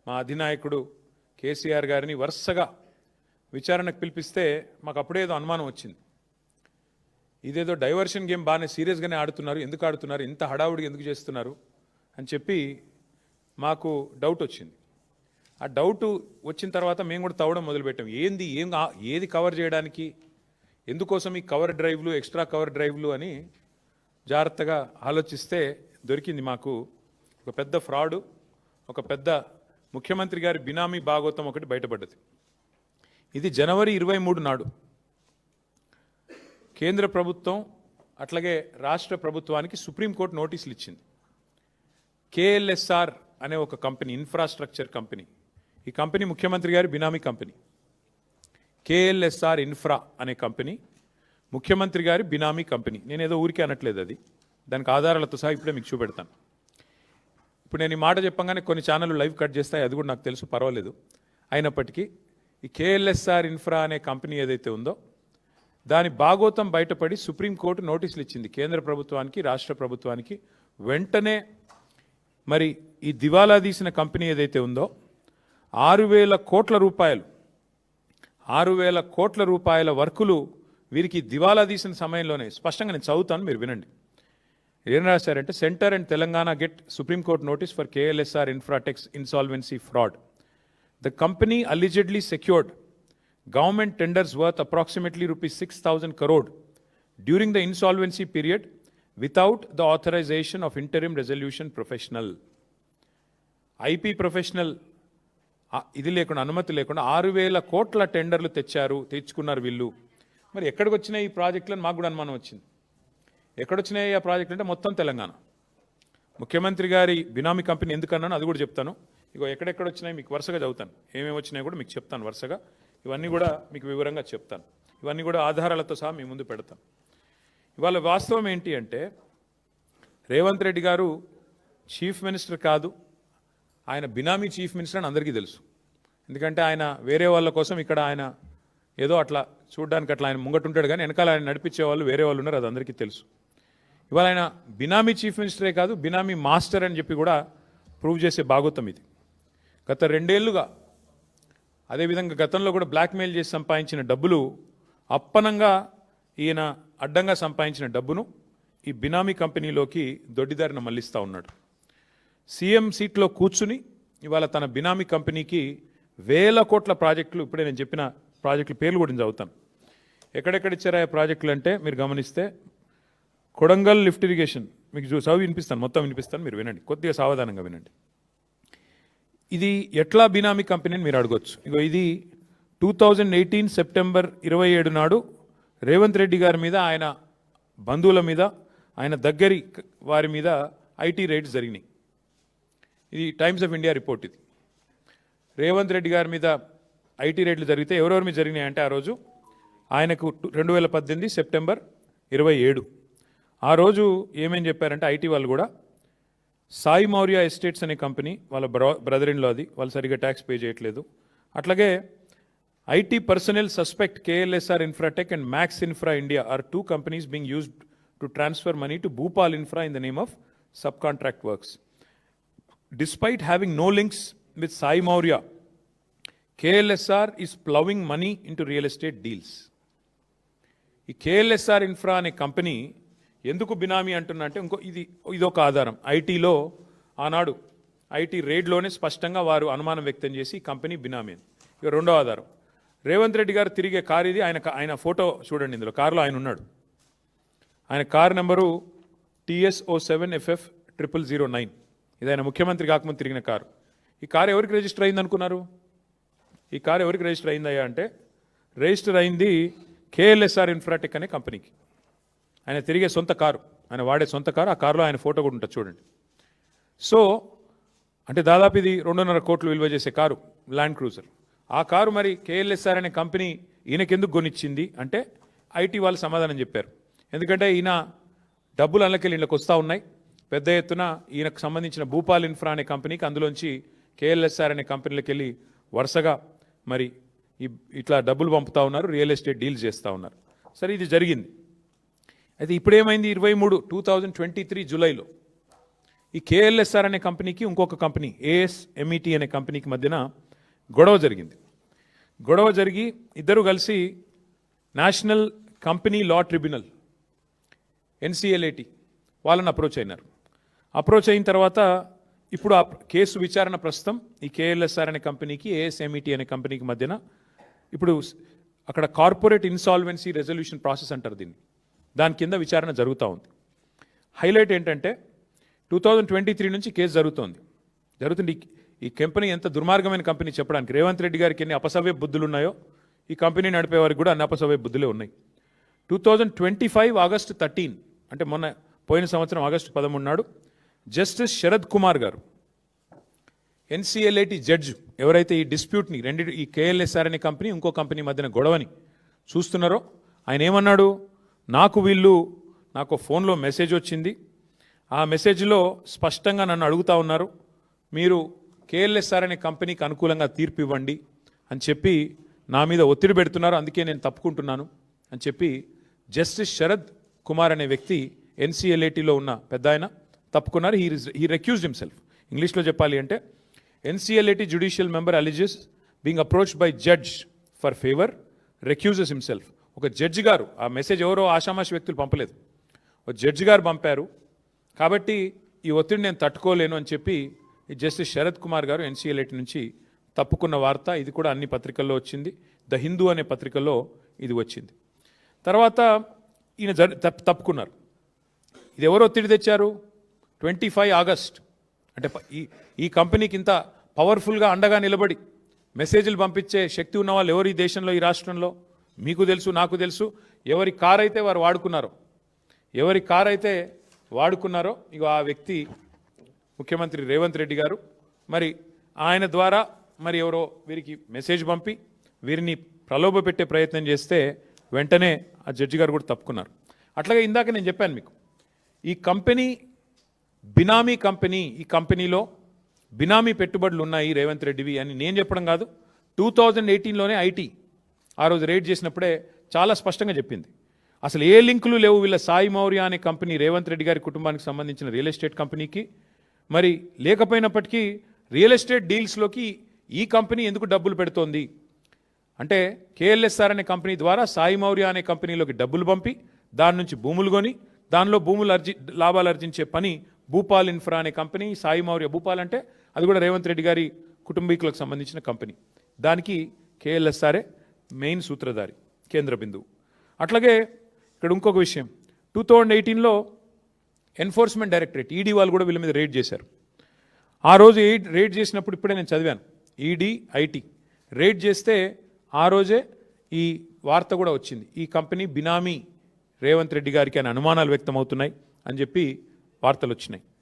మా అధినాయకుడు కేసీఆర్ గారిని వరుసగా విచారణకు పిలిపిస్తే మాకు అప్పుడేదో అనుమానం వచ్చింది. ఇదేదో డైవర్షన్ గేమ్ బాగానే సీరియస్గానే ఆడుతున్నారు, ఎందుకు ఆడుతున్నారు, ఇంత హడావుడిగా ఎందుకు చేస్తున్నారు అని చెప్పి మాకు డౌట్ వచ్చింది. ఆ డౌట్ వచ్చిన తర్వాత మేము కూడా తవ్వడం మొదలుపెట్టాం. ఏది కవర్ చేయడానికి, ఎందుకోసం ఈ కవర్ డ్రైవ్లు, ఎక్స్ట్రా కవర్ డ్రైవ్లు అని జాగ్రత్తగా ఆలోచిస్తే దొరికింది మాకు ఒక పెద్ద ఫ్రాడు, ఒక పెద్ద ముఖ్యమంత్రి గారి బినామీ భాగోతం ఒకటి బయటపడ్డది. ఇది జనవరి 23 నాడు కేంద్ర ప్రభుత్వం అట్లాగే రాష్ట్ర ప్రభుత్వానికి సుప్రీంకోర్టు నోటీసులు ఇచ్చింది. KLSR అనే ఒక కంపెనీ, ఇన్ఫ్రాస్ట్రక్చర్ కంపెనీ, ఈ కంపెనీ ముఖ్యమంత్రి గారి బినామీ కంపెనీ. KLSR ఇన్ఫ్రా అనే కంపెనీ ముఖ్యమంత్రి గారి బినామీ కంపెనీ. నేనేదో ఊరికే అనట్లేదు, అది దానికి ఆధారాలతో సహా ఇప్పుడే మీకు చూపెడతాను. ఇప్పుడు నేను ఈ మాట చెప్పగానే కొన్ని ఛానళ్ళు లైవ్ కట్ చేస్తాయి, అది కూడా నాకు తెలుసు, పర్వాలేదు. అయినప్పటికీ ఈ KLSR ఇన్ఫ్రా అనే కంపెనీ ఏదైతే ఉందో దాని భాగోతం బయటపడి సుప్రీంకోర్టు నోటీసులు ఇచ్చింది కేంద్ర ప్రభుత్వానికి, రాష్ట్ర ప్రభుత్వానికి. వెంటనే మరి ఈ దివాలా తీసిన కంపెనీ ఏదైతే ఉందో 6,000 కోట్ల రూపాయలు, 6,000 కోట్ల రూపాయల వర్కులు వీరికి దివాలా తీసిన సమయంలోనే, స్పష్టంగా నేను చదువుతాను, మీరు వినండి. ఏం రాశారంటే, centre and Telangana get supreme court notice for KLSR Infratechs insolvency fraud. The company allegedly secured government tenders worth approximately rupees 6,000 crore during the insolvency period without the authorization of interim resolution professional. IP professional ఇది లేకుండా, అనుమతి లేకుండా 6,000 కోట్ల టెండర్లు తెచ్చుకున్నారు వీళ్ళు. మరి ఎక్కడికి వచ్చినాయి ఈ ప్రాజెక్టులను మాకు కూడా అనుమానం వచ్చింది. ఎక్కడొచ్చినాయి ఆ ప్రాజెక్టులు అంటే మొత్తం తెలంగాణ. ముఖ్యమంత్రి గారి బినామీ కంపెనీ ఎందుకన్నాను అది కూడా చెప్తాను. ఇగో ఎక్కడెక్కడ వచ్చినాయి మీకు వరుసగా చదువుతాను, ఏమేమి వచ్చినాయి కూడా మీకు చెప్తాను వరుసగా. ఇవన్నీ కూడా మీకు వివరంగా చెప్తాను, ఇవన్నీ కూడా ఆధారాలతో సహా మీ ముందు పెడతాను. ఇవాళ వాస్తవం ఏంటి అంటే, రేవంత్ రెడ్డి గారు చీఫ్ మినిస్టర్ కాదు, ఆయన బినామీ చీఫ్ మినిస్టర్ అని అందరికీ తెలుసు. ఎందుకంటే ఆయన వేరే వాళ్ళ కోసం ఇక్కడ ఆయన ఏదో అట్లా చూడడానికి అట్లా ఆయన ముంగటుంటాడు, కానీ వెనకాల ఆయన నడిపించే వాళ్ళు వేరే వాళ్ళు ఉన్నారు, అది అందరికీ తెలుసు. ఇవాళ ఆయన బినామీ చీఫ్ మినిస్టరే కాదు, బినామీ మాస్టర్ అని చెప్పి కూడా ప్రూవ్ చేసే భాగోతం ఇది. గత 2 ఏళ్లుగా అదేవిధంగా గతంలో కూడా బ్లాక్మెయిల్ చేసి సంపాదించిన డబ్బులు, అప్పనంగా ఈయన అడ్డంగా సంపాదించిన డబ్బును ఈ బినామీ కంపెనీలోకి దొడ్డిదారిన మళ్లిస్తూ ఉన్నాడు. సీఎం సీట్లో కూర్చుని ఇవాళ తన బినామీ కంపెనీకి 1,000 కోట్ల ప్రాజెక్టులు, ఇప్పుడే నేను చెప్పిన ప్రాజెక్టుల పేర్లు కూడా చదువుతాను. ఎక్కడెక్కడ ఇచ్చారా ఆ ప్రాజెక్టులు అంటే మీరు గమనిస్తే, కొడంగల్ లిఫ్ట్ ఇరిగేషన్ మీకు చదివి వినిపిస్తాను, మొత్తం వినిపిస్తాను, మీరు వినండి, కొద్దిగా సావధానంగా వినండి. ఇది ఎట్లా బినామీ కంపెనీ అని మీరు అడగొచ్చు. ఇగో ఇది 2018 సెప్టెంబర్ 27 నాడు రేవంత్ రెడ్డి గారి మీద, ఆయన బంధువుల మీద, ఆయన దగ్గరి వారి మీద ఐటీ రైడ్స్ జరిగినాయి. ఇది టైమ్స్ ఆఫ్ ఇండియా రిపోర్ట్. ఇది రేవంత్ రెడ్డి గారి మీద ఐటీ రైడ్లు జరిగితే ఎవరెవరి మీద జరిగినాయి అంటే, ఆ రోజు ఆయనకు 2018 సెప్టెంబర్ 27 ఆ రోజు ఏమేం చెప్పారంటే, ఐటీ వాళ్ళు కూడా సాయి మౌర్య ఎస్టేట్స్ అనే కంపెనీ, వాళ్ళ బ్రదర్ ఇన్ లో, అది వాళ్ళు సరిగ్గా ట్యాక్స్ పే చేయట్లేదు. అట్లాగే IT personnel suspect KLSR Infratech and Max Infra India are 2 companies being used to transfer money to Bhupal Infra in the name of sub contract works. Despite having no links with Sai Mourya, KLSR is ploughing money in to real estate deals. ఈ KLSR Infra అనే company ఎందుకు బినామీ అంటున్నా అంటే, ఇదొక ఆధారం. ఐటీలో ఆనాడు IT రేడ్లోనే స్పష్టంగా వారు అనుమానం వ్యక్తం చేసి కంపెనీ బినామీ. ఇక రెండో ఆధారం, రేవంత్ రెడ్డి గారు తిరిగే కారు ఇది. ఆయన ఫోటో చూడండి, ఇందులో కారులో ఆయన ఉన్నాడు. ఆయన కారు నెంబరు TS07FF0009. ఇది ఆయన ముఖ్యమంత్రి కాకముందు తిరిగిన కారు. ఈ కారు ఎవరికి రిజిస్టర్ అయింది అనుకున్నారు? ఈ కారు ఎవరికి రిజిస్టర్ అయిందయ్యా అంటే, రిజిస్టర్ అయింది KLSR ఇన్ఫ్రాటెక్ అనే కంపెనీకి. ఆయన తిరిగే సొంత కారు, ఆయన వాడే సొంత కారు. ఆ కారులో ఆయన ఫోటో కూడా ఉంటుంది చూడండి. సో అంటే దాదాపు ఇది 2.5 కోట్లు విలువ చేసే కారు, ల్యాండ్ క్రూజర్. ఆ కారు మరి KLSR అనే కంపెనీ ఈయనకెందుకు కొనిచ్చింది అంటే, ఐటీ వాళ్ళు సమాధానం చెప్పారు. ఎందుకంటే ఈయన డబ్బులు అల్లకెళ్ళి ఇళ్ళకి వస్తూ ఉన్నాయి పెద్ద ఎత్తున. ఈయనకు సంబంధించిన భూపాల్ ఇన్ఫ్రా అనే కంపెనీకి అందులోంచి KLSR అనే కంపెనీలకు వెళ్ళి వరుసగా మరి ఇట్లా డబ్బులు పంపుతా ఉన్నారు, రియల్ ఎస్టేట్ డీల్స్ చేస్తూ ఉన్నారు. సరే, ఇది జరిగింది. అయితే ఇప్పుడేమైంది, 2023 జూలైలో ఈ కేఎల్ఎస్ఆర్ అనే కంపెనీకి ఇంకొక కంపెనీ ఏఎస్ఎంఈటీ అనే కంపెనీకి మధ్యన గొడవ జరిగింది. గొడవ జరిగి ఇద్దరు కలిసి national company law tribunal NCLAT వాళ్ళని అప్రోచ్ అయినారు. అప్రోచ్ అయిన తర్వాత ఇప్పుడు ఆ కేసు విచారణ ప్రస్తుతం ఈ కేఎల్ఎస్ఆర్ అనే కంపెనీకి ఏఎస్ఎంఈటీ అనే కంపెనీకి మధ్యన ఇప్పుడు అక్కడ కార్పొరేట్ ఇన్సాల్వెన్సీ రెజల్యూషన్ ప్రాసెస్ అంటారు దీన్ని, దాని కింద విచారణ జరుగుతూ ఉంది. హైలైట్ ఏంటంటే 2023 నుంచి కేసు జరుగుతుంది. ఈ కంపెనీ ఎంత దుర్మార్గమైన కంపెనీ చెప్పడానికి రేవంత్ రెడ్డి గారికి ఎన్ని అపసవ్య బుద్ధులు ఉన్నాయో ఈ కంపెనీ నడిపే వారికి కూడా అన్ని అపసవ్య బుద్ధులే ఉన్నాయి. 2025 ఆగస్టు 13 అంటే పోయిన సంవత్సరం ఆగస్టు 13 నాడు జస్టిస్ శరద్ కుమార్ గారు ఎన్సిఎల్ఏటి జడ్జ్ ఎవరైతే ఈ డిస్ప్యూట్ని ఈ కేఎల్ఎస్ఆర్ అనే కంపెనీ ఇంకో కంపెనీ మధ్యన గొడవని చూస్తున్నారో ఆయన ఏమన్నాడు, నాకు ఫోన్లో మెసేజ్ వచ్చింది, ఆ మెసేజ్లో స్పష్టంగా నన్ను అడుగుతా ఉన్నారు మీరు కేఎల్ఎస్ఆర్ అనే కంపెనీకి అనుకూలంగా తీర్పు ఇవ్వండి అని చెప్పి నా మీద ఒత్తిడి పెడుతున్నారు, అందుకే నేను తప్పుకుంటున్నాను అని చెప్పి జస్టిస్ శరద్ కుమార్ అనే వ్యక్తి ఎన్సిఎల్ఏటిలో ఉన్న పెద్ద ఆయన తప్పుకున్నారు. He రెక్యూజ్డ్ himself. ఇంగ్లీష్లో చెప్పాలి అంటే NCLAT judicial member alleges being approached by judge for favour recuses himself. ఒక జడ్జి గారు, ఆ మెసేజ్ ఎవరో ఆషామాషి వ్యక్తులు పంపలేదు, ఒక జడ్జి గారు పంపారు, కాబట్టి ఈ ఒత్తిడి నేను తట్టుకోలేను అని చెప్పి ఈ జస్టిస్ శరద్ కుమార్ గారు ఎన్సిఎల్ఏటి నుంచి తప్పుకున్న వార్త. ఇది కూడా అన్ని పత్రికల్లో వచ్చింది. ద హిందూ అనే పత్రికల్లో ఇది వచ్చింది. తర్వాత ఈయన తప్పుకున్నారు. ఇది ఎవరు ఒత్తిడి తెచ్చారు? 25 ఆగస్ట్ అంటే ఈ కంపెనీకి ఇంత పవర్ఫుల్గా అండగా నిలబడి మెసేజ్లు పంపించే శక్తి ఉన్న వాళ్ళు ఎవరు ఈ దేశంలో, ఈ రాష్ట్రంలో? మీకు తెలుసు, నాకు తెలుసు. ఎవరి కార్ అయితే వారు వాడుకున్నారో ఇక ఆ వ్యక్తి ముఖ్యమంత్రి రేవంత్ రెడ్డి గారు, మరి ఆయన ద్వారా మరి ఎవరో వీరికి మెసేజ్ పంపి వీరిని ప్రలోభ పెట్టే ప్రయత్నం చేస్తే వెంటనే ఆ జడ్జి గారు కూడా తప్పుకున్నారు. అట్లాగే ఇందాక నేను చెప్పాను మీకు, ఈ కంపెనీ బినామీ కంపెనీ, ఈ కంపెనీలో బినామీ పెట్టుబడులు ఉన్నాయి రేవంత్ రెడ్డివి అని నేను చెప్పడం కాదు. 2018లోనే ఐటీ ఆ రోజు రేడ్ చేసినప్పుడే చాలా స్పష్టంగా చెప్పింది. అసలు ఏ లింకులు లేవు వీళ్ళ సాయి మౌర్య అనే కంపెనీ రేవంత్ రెడ్డి గారి కుటుంబానికి సంబంధించిన రియల్ ఎస్టేట్ కంపెనీకి. మరి లేకపోయినప్పటికీ రియల్ ఎస్టేట్ డీల్స్లోకి ఈ కంపెనీ ఎందుకు డబ్బులు పెడుతోంది అంటే కేఎల్ఎస్ఆర్ అనే కంపెనీ ద్వారా సాయి మౌర్య అనే కంపెనీలోకి డబ్బులు పంపి దాని నుంచి భూములు కొని దానిలో లాభాలు ఆర్జించే పని భూపాల్ ఇన్ఫ్రా అనే కంపెనీ, సాయి మౌర్య భూపాల్ అంటే అది కూడా రేవంత్ రెడ్డి గారి కుటుంబీకులకు సంబంధించిన కంపెనీ, దానికి కేఎల్ఎస్ఆర్ఏ మెయిన్ సూత్రధారి, కేంద్ర బిందువు. అట్లాగే ఇక్కడ ఇంకొక విషయం, 2018లో ఎన్ఫోర్స్మెంట్ డైరెక్టరేట్ ఈడీ వాళ్ళు కూడా వీళ్ళ మీద రేడ్ చేశారు. ఆ రోజు రేడ్ చేసినప్పుడు ఇప్పుడే నేను చదివాను, ఈడీ ఐటీ రేడ్ చేస్తే ఆ రోజే ఈ వార్త కూడా వచ్చింది, ఈ కంపెనీ బినామీ రేవంత్ రెడ్డి గారికి అని అనుమానాలు వ్యక్తమవుతున్నాయి అని చెప్పి వార్తలు వచ్చినాయి.